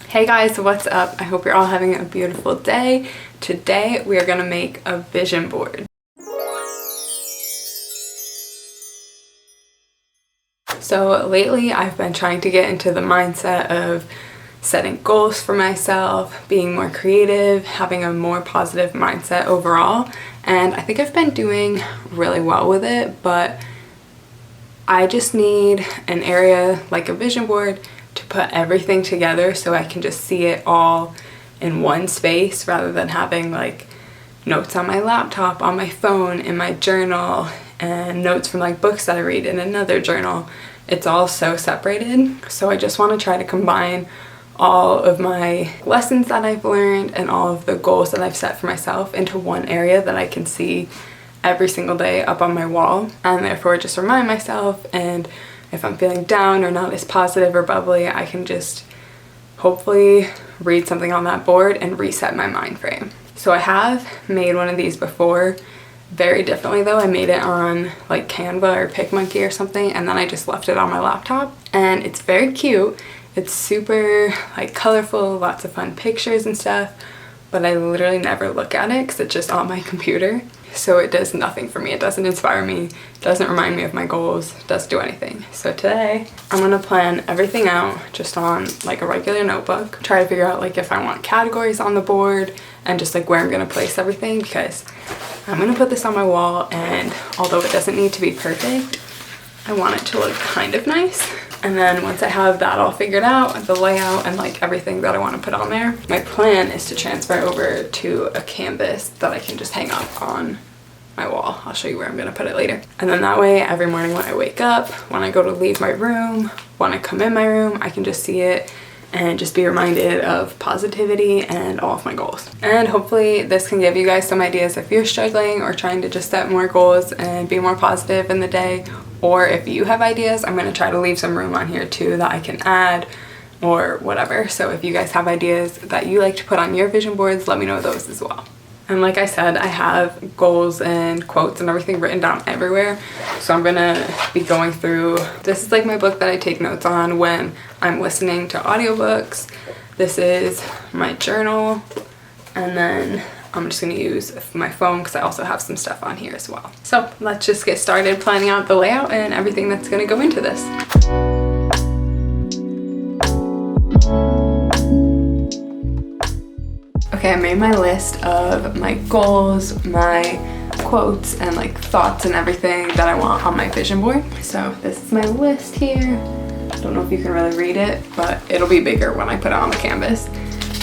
Hey guys, what's up? I hope you're all having a beautiful day. Today we are gonna make a vision board. So lately I've been trying to get into the mindset of setting goals for myself, being more creative, having a more positive mindset overall, and I think I've been doing really well with it, but I just need an area like a vision board to put everything together so I can just see it all in one space rather than having like notes on my laptop, on my phone, in my journal, and notes from like books that I read in another journal. It's all so separated. So I just want to try to combine all of my lessons that I've learned and all of the goals that I've set for myself into one area that I can see every single day up on my wall, and therefore just remind myself, and if I'm feeling down or not as positive or bubbly, I can just hopefully read something on that board and reset my mind frame. So I have made one of these before, very differently though. I made it on like Canva or PicMonkey or something, and then I just left it on my laptop, and it's very cute. It's super like colorful, lots of fun pictures and stuff, but I literally never look at it because it's just on my computer. So it does nothing for me. It doesn't inspire me, it doesn't remind me of my goals, it doesn't do anything. So today I'm gonna plan everything out just on like a regular notebook. Try to figure out like if I want categories on the board and just like where I'm gonna place everything, because I'm gonna put this on my wall, and although it doesn't need to be perfect, I want it to look kind of nice. And then once I have that all figured out, the layout and like everything that I want to put on there, my plan is to transfer over to a canvas that I can just hang up on my wall. I'll show you where I'm going to put it later. And then that way, every morning when I wake up, when I go to leave my room, when I come in my room, I can just see it and just be reminded of positivity and all of my goals. And hopefully this can give you guys some ideas if you're struggling or trying to just set more goals and be more positive in the day. Or if you have ideas, I'm going to try to leave some room on here too that I can add or whatever. So if you guys have ideas that you like to put on your vision boards, let me know those as well. And like I said, I have goals and quotes and everything written down everywhere. So I'm going to be going through, this is like my book that I take notes on when I'm listening to audiobooks. This is my journal. And then I'm just going to use my phone because I also have some stuff on here as well. So let's just get started planning out the layout and everything that's going to go into this. Okay, I made my list of my goals, my quotes, and like thoughts and everything that I want on my vision board. So this is my list here. I don't know if you can really read it, but it'll be bigger when I put it on the canvas.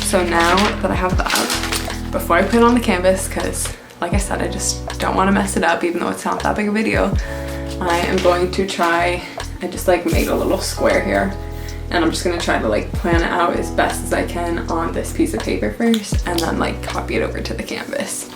So now that I have that, before I put it on the canvas, because like I said, I just don't want to mess it up even though it's not that big a video, I am going to try, I just like made a little square here, and I'm just going to try to like plan it out as best as I can on this piece of paper first, and then like copy it over to the canvas.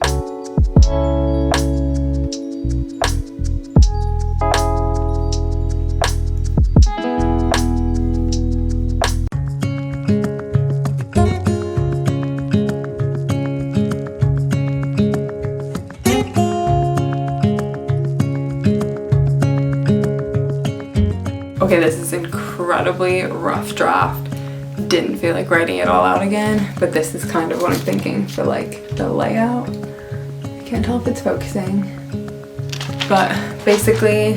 Okay, this is incredibly rough draft. Didn't feel like writing it all out again, but this is kind of what I'm thinking for like the layout. I can't tell if it's focusing, but basically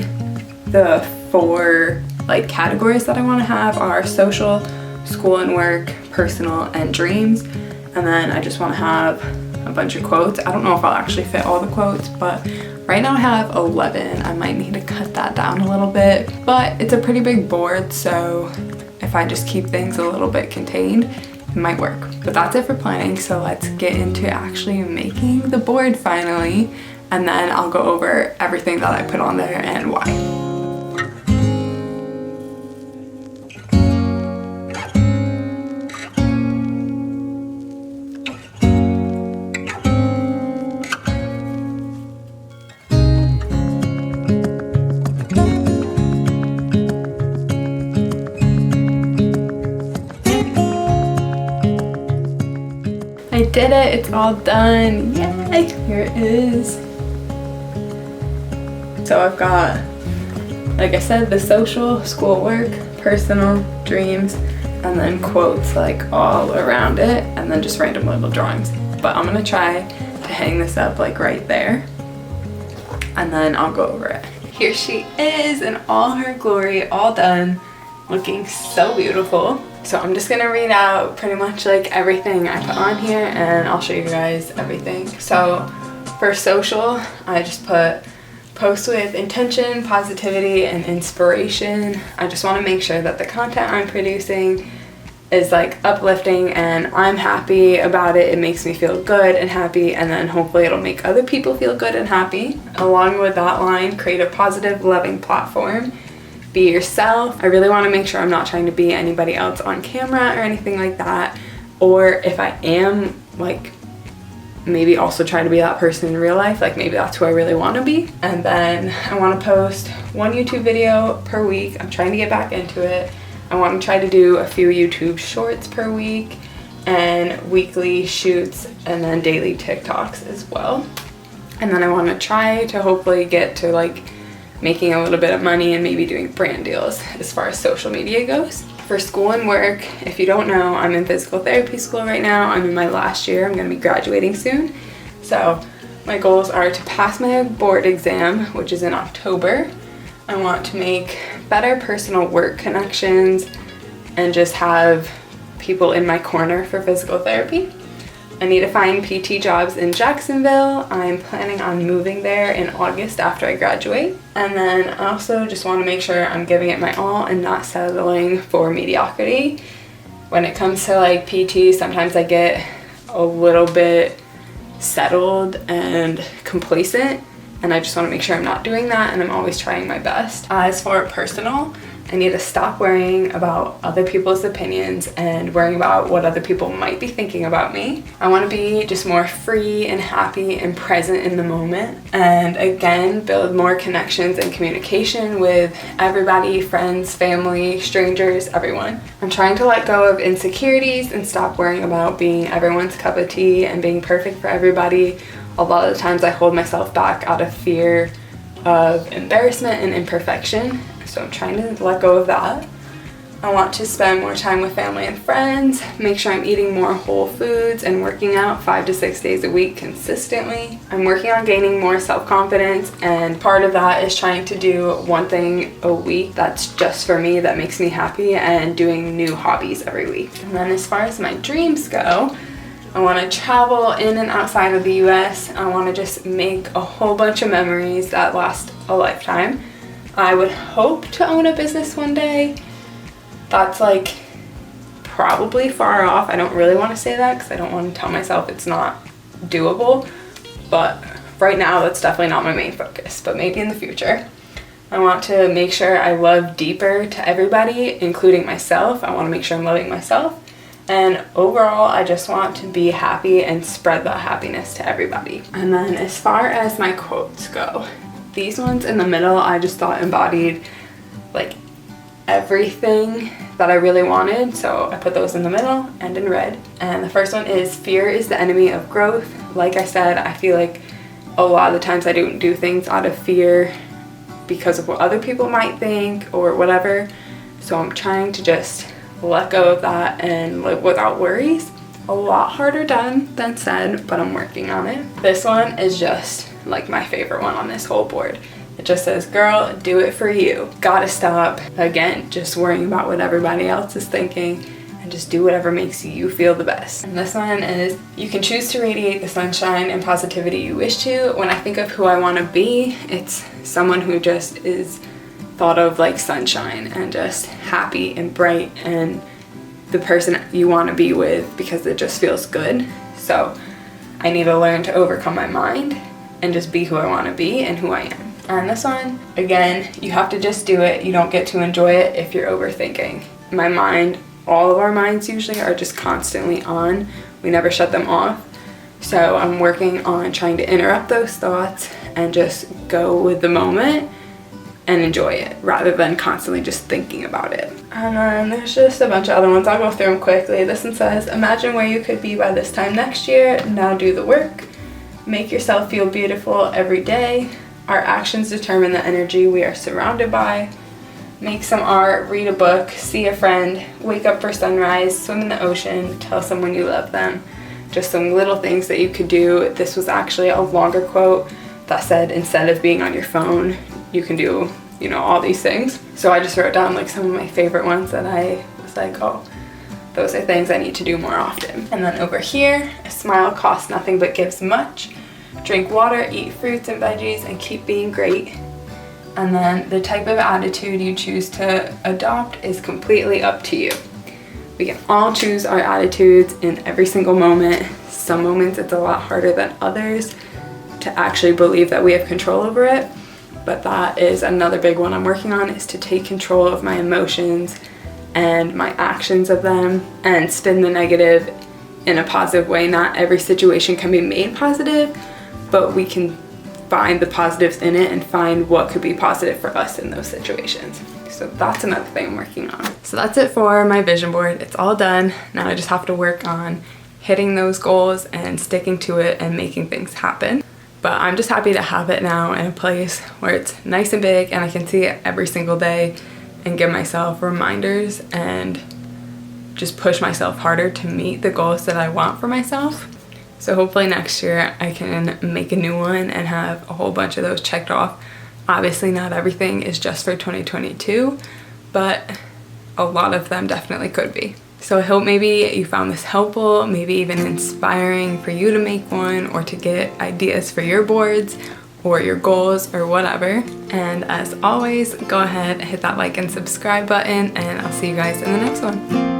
the four like categories that I want to have are social, school and work, personal, and dreams. And then I just want to have a bunch of quotes. I don't know if I'll actually fit all the quotes, but right now I have 11. I might need to cut that down a little bit, but it's a pretty big board, so if I just keep things a little bit contained, it might work. But that's it for planning, so let's get into actually making the board finally, and then I'll go over everything that I put on there and why. I did it, it's all done, yay! Here it is. So I've got, like I said, the social, schoolwork, personal, dreams, and then quotes like all around it, and then just random little drawings. But I'm gonna try to hang this up like right there, and then I'll go over it. Here she is in all her glory, all done, looking so beautiful. So I'm just gonna read out pretty much like everything I put on here, and I'll show you guys everything. So for social, I just put post with intention, positivity, and inspiration. I just want to make sure that the content I'm producing is like uplifting and I'm happy about it. It makes me feel good and happy, and then hopefully it'll make other people feel good and happy. Along with that line, create a positive, loving platform. Be yourself. I really want to make sure I'm not trying to be anybody else on camera or anything like that. Or if I am, like, maybe also try to be that person in real life, like maybe that's who I really want to be. And then I want to post 1 YouTube video per week. I'm trying to get back into it. I want to try to do a few YouTube shorts per week and weekly shoots, and then daily TikToks as well. And then I want to try to hopefully get to like making a little bit of money and maybe doing brand deals as far as social media goes. For school and work, if you don't know, I'm in physical therapy school right now. I'm in my last year. I'm going to be graduating soon. So my goals are to pass my board exam, which is in October. I want to make better personal work connections and just have people in my corner for physical therapy. I need to find PT jobs in Jacksonville. I'm planning on moving there in August after I graduate. And then I also just want to make sure I'm giving it my all and not settling for mediocrity. When it comes to like PT, sometimes I get a little bit settled and complacent, and I just want to make sure I'm not doing that, and I'm always trying my best. As for personal, I need to stop worrying about other people's opinions and worrying about what other people might be thinking about me. I want to be just more free and happy and present in the moment. And again, build more connections and communication with everybody, friends, family, strangers, everyone. I'm trying to let go of insecurities and stop worrying about being everyone's cup of tea and being perfect for everybody. A lot of the times I hold myself back out of fear of embarrassment and imperfection. So I'm trying to let go of that. I want to spend more time with family and friends, make sure I'm eating more whole foods and working out 5 to 6 days a week consistently. I'm working on gaining more self-confidence, and part of that is trying to do one thing a week that's just for me, that makes me happy, and doing new hobbies every week. And then as far as my dreams go, I want to travel in and outside of the US. I want to just make a whole bunch of memories that last a lifetime. I would hope to own a business one day. That's like probably far off. I don't really want to say that because I don't want to tell myself it's not doable. But right now, that's definitely not my main focus, but maybe in the future. I want to make sure I love deeper to everybody, including myself. I want to make sure I'm loving myself. And overall, I just want to be happy and spread that happiness to everybody. And then as far as my quotes go, these ones in the middle, I just thought embodied like everything that I really wanted. So I put those in the middle and in red. And the first one is, fear is the enemy of growth. Like I said, I feel like a lot of the times I don't do things out of fear because of what other people might think or whatever. So I'm trying to just let go of that and live without worries. A lot harder done than said, but I'm working on it. This one is just like my favorite one on this whole board. It just says, girl, do it for you. Gotta stop, again, just worrying about what everybody else is thinking and just do whatever makes you feel the best. And this one is, you can choose to radiate the sunshine and positivity you wish to. When I think of who I want to be, it's someone who just is thought of like sunshine and just happy and bright and the person you want to be with because it just feels good. So I need to learn to overcome my mind and just be who I want to be and who I am. And this one, again, you have to just do it. You don't get to enjoy it if you're overthinking. My mind, all of our minds usually are just constantly on. We never shut them off. So I'm working on trying to interrupt those thoughts and just go with the moment and enjoy it rather than constantly just thinking about it. And then there's just a bunch of other ones. I'll go through them quickly. This one says, imagine where you could be by this time next year. Now do the work. Make yourself feel beautiful every day. Our actions determine the energy we are surrounded by. make some art, read a book, see a friend, wake up for sunrise, swim in the ocean, tell someone you love them. Just some little things that you could do. This was actually a longer quote that said, instead of being on your phone, you can do, you know, all these things. So I just wrote down like some of my favorite ones that I was like, oh, those are things I need to do more often. And then over here, a smile costs nothing but gives much. Drink water, eat fruits and veggies, and keep being great. And then the type of attitude you choose to adopt is completely up to you. We can all choose our attitudes in every single moment. Some moments it's a lot harder than others to actually believe that we have control over it. But that is another big one I'm working on, is to take control of my emotions and my actions of them and spin the negative in a positive way. Not every situation can be made positive, but we can find the positives in it and find what could be positive for us in those situations. So that's another thing I'm working on. So that's it for my vision board. It's all done. Now I just have to work on hitting those goals and sticking to it and making things happen. But I'm just happy to have it now in a place where it's nice and big and I can see it every single day and give myself reminders and just push myself harder to meet the goals that I want for myself. So hopefully next year I can make a new one and have a whole bunch of those checked off. Obviously not everything is just for 2022, but a lot of them definitely could be. So I hope maybe you found this helpful, maybe even inspiring for you to make one or to get ideas for your boards or your goals or whatever. And as always, go ahead, hit that like and subscribe button, and I'll see you guys in the next one.